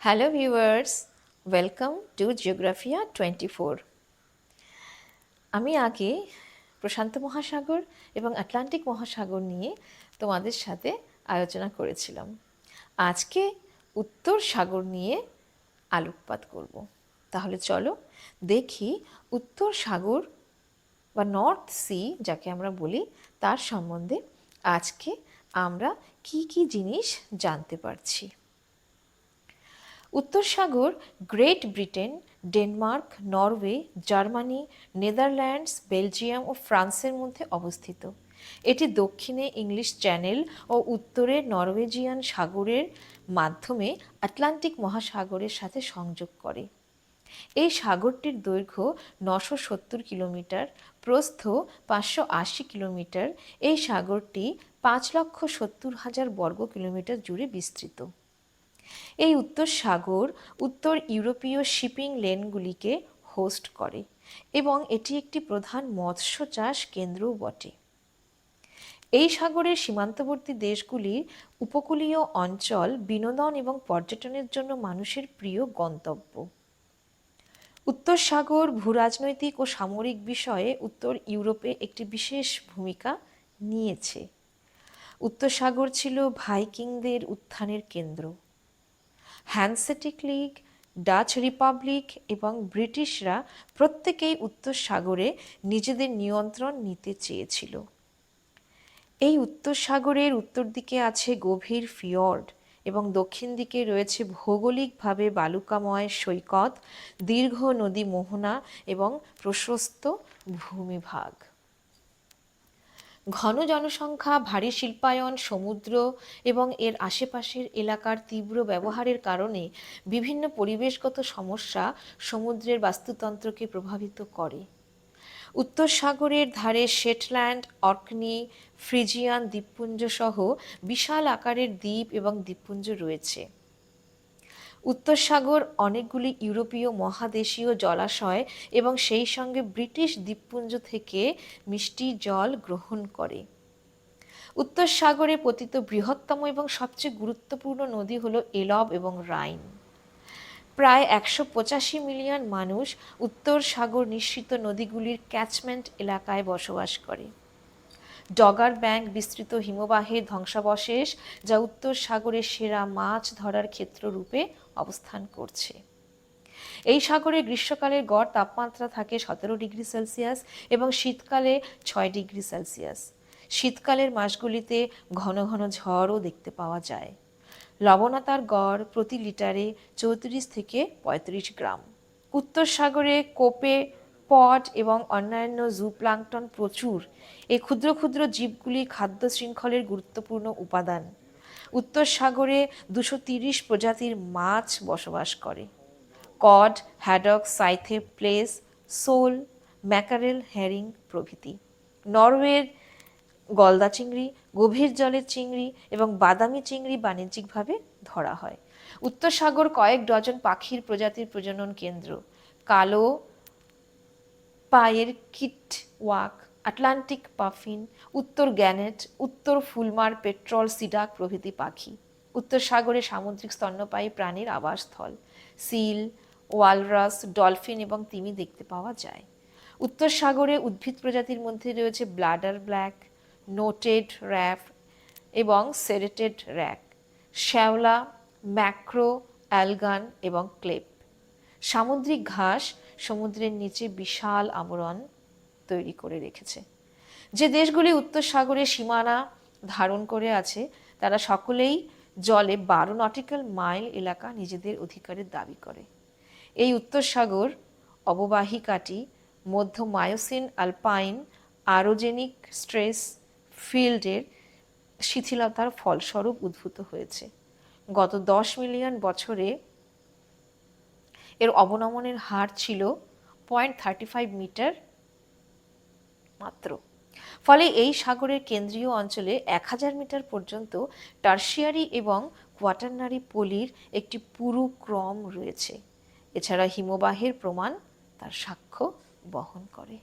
Hello viewers, welcome to Geographia 24। আমি আগে প্রশান্ত মহাসাগর এবং আটলান্টিক মহাসাগর নিয়ে তোমাদের সাথে আলোচনা করেছিলাম। আজকে উত্তর সাগর নিয়ে আলোকপাত করব। তাহলে চলো দেখি উত্তর সাগর বা নর্থ সি যাকে আমরা বলি তার সম্বন্ধে আজকে আমরা কি কি জিনিস জানতে পারছি। উত্তর সাগর Great Britain, Denmark, Norway, Germany, Netherlands, Belgium ও ফ্রান্সের মধ্যে অবস্থিত। এটি দক্ষিণে ইংলিশ চ্যানেল ও উত্তরে নরওয়েজিয়ান সাগরের মাধ্যমে আটলান্টিক মহাসাগরের সাথে সংযোগ করে। এই সাগরটির দৈর্ঘ্য 970 কিলোমিটার, প্রস্থ 580 কিলোমিটার। এই সাগরটি 5,70,000 বর্গ কিলোমিটার জুড়ে বিস্তৃত। এই উত্তর সাগর উত্তর ইউরোপীয় শিপিং লেনগুলিকে হোস্ট করে এবং এটি একটি প্রধান মৎস্য চাষ কেন্দ্রও বটে। এই সাগরের সীমান্তবর্তী দেশগুলির উপকূলীয় অঞ্চল বিনোদন এবং পর্যটনের জন্য মানুষের প্রিয় গন্তব্য। উত্তর সাগর ভূরাজনৈতিক ও সামরিক বিষয়ে উত্তর ইউরোপে একটি বিশেষ ভূমিকা নিয়েছে। উত্তর সাগর ছিল ভাইকিংদের উত্থানের কেন্দ্র। হ্যান্সেটিক লীগ, ডাচ রিপাবলিক এবং ব্রিটিশরা প্রত্যেকেই উত্তর সাগরে নিজেদের নিয়ন্ত্রণ নিতে চেয়েছিল। এই উত্তর সাগরের উত্তর দিকে আছে গভীর ফিয়র্ড এবং দক্ষিণ দিকে রয়েছে ভৌগোলিকভাবে বালুকাময় সৈকত, দীর্ঘ নদী মোহনা এবং প্রশস্ত ভূমিভাগ। ঘন জনসংখ্যা, ভারী শিল্পায়ন, সমুদ্র এবং এর আশেপাশের এলাকার তীব্র ব্যবহারের কারণে বিভিন্ন পরিবেশগত সমস্যা সমুদ্রের বাস্তুতন্ত্রকে প্রভাবিত করে। উত্তর সাগরের ধারে শেটল্যান্ড, অর্কনি, ফ্রিজিয়ান দ্বীপপুঞ্জ সহ বিশাল আকারের দ্বীপ এবং দ্বীপপুঞ্জ রয়েছে। উত্তর সাগর অনেকগুলি ইউরোপীয় মহাদেশীয় জলাশয় এবং সেই সঙ্গে ব্রিটিশ দ্বীপপুঞ্জ থেকে মিষ্টি জল গ্রহণ করে। উত্তর সাগরে পতিত বৃহত্তম এবং সবচেয়ে গুরুত্বপূর্ণ নদী হল এলব এবং রাইন। প্রায় 185 মিলিয়ন মানুষ উত্তর সাগর নিঃসৃত নদীগুলির ক্যাচমেন্ট এলাকায় বসবাস করে। ডগার ব্যাংক বিস্তৃত হিমবাহের ধ্বংসাবশেষ যা উত্তর সাগরের সেরা মাছ ধরার ক্ষেত্র রূপে অবস্থান করছে। এই সাগরে গ্রীষ্মকালের গড় তাপমাত্রা থাকে 17 ডিগ্রি সেলসিয়াস এবং শীতকালে 6 ডিগ্রি সেলসিয়াস। শীতকালের মাসগুলিতে ঘন ঘন ঝড়ও দেখতে পাওয়া যায়। লবণতার গড় প্রতি লিটারে 34 থেকে 35 গ্রাম। উত্তর সাগরে কোপে, পড এবং অন্যান্য জুপ্লাঙ্কটন প্রচুর। এই ক্ষুদ্র ক্ষুদ্র জীবগুলি খাদ্য শৃঙ্খলের গুরুত্বপূর্ণ উপাদান। উত্তর সাগরে 230 প্রজাতির মাছ বসবাস করে। Cod, haddock, saithe, plaice, sole, mackerel, herring প্রভৃতি। নরওয়ের গলদা চিংড়ি, গভীর জলের চিংড়ি এবং বাদামি চিংড়ি বাণিজ্যিকভাবে ধরা হয়। উত্তর সাগর কয়েক ডজন পাখির প্রজাতির প্রজনন কেন্দ্র। কালো পায়ের কিটওয়াক, আটলান্টিক পাফিন, উত্তর গ্যানেট, উত্তর ফুলমার পেট্রল সিডাক প্রভৃতি পাখি। উত্তর সাগরে সামুদ্রিক স্তন্যপায়ী প্রাণীর আবাসস্থল। সিল, ওয়ালরাস, ডলফিন এবং তিমি দেখতে পাওয়া যায়। উত্তর সাগরে উদ্ভিদ প্রজাতির মধ্যে রয়েছে ব্লাডার ব্ল্যাক, নোটেড র্যাফ এবং সেরেটেড র্যাক, শ্যাওলা, ম্যাক্রো, অ্যালগান এবং ক্লেপ। সামুদ্রিক ঘাস সমুদ্রের নিচে বিশাল আবরণ তৈরি করে রেখেছে। যে দেশগুলি উত্তর সাগরের সীমানা ধারণ করে আছে তারা সকলেই জলে 12 নটিক্যাল মাইল এলাকা নিজেদের অধিকারের দাবি করে। এই উত্তর সাগর অববাহিকাটি মধ্য মায়োসিন আলপাইন আরোজেনিক স্ট্রেস ফিল্ডের শিথিলতার ফলস্বরূপ উদ্ভূত হয়েছে। গত 10 মিলিয়ন বছরে এর অবনমনের হার ছিল 0.35 মিটার মাত্র। ফলে এই সাগরের কেন্দ্রীয় অঞ্চলে 1000 মিটার পর্যন্ত টারশিয়ারি এবং কোয়াটারনারি পলির একটি পুরু ক্রম রয়েছে। এছাড়া হিমবাহের প্রমাণ তার সাক্ষ্য বহন করে।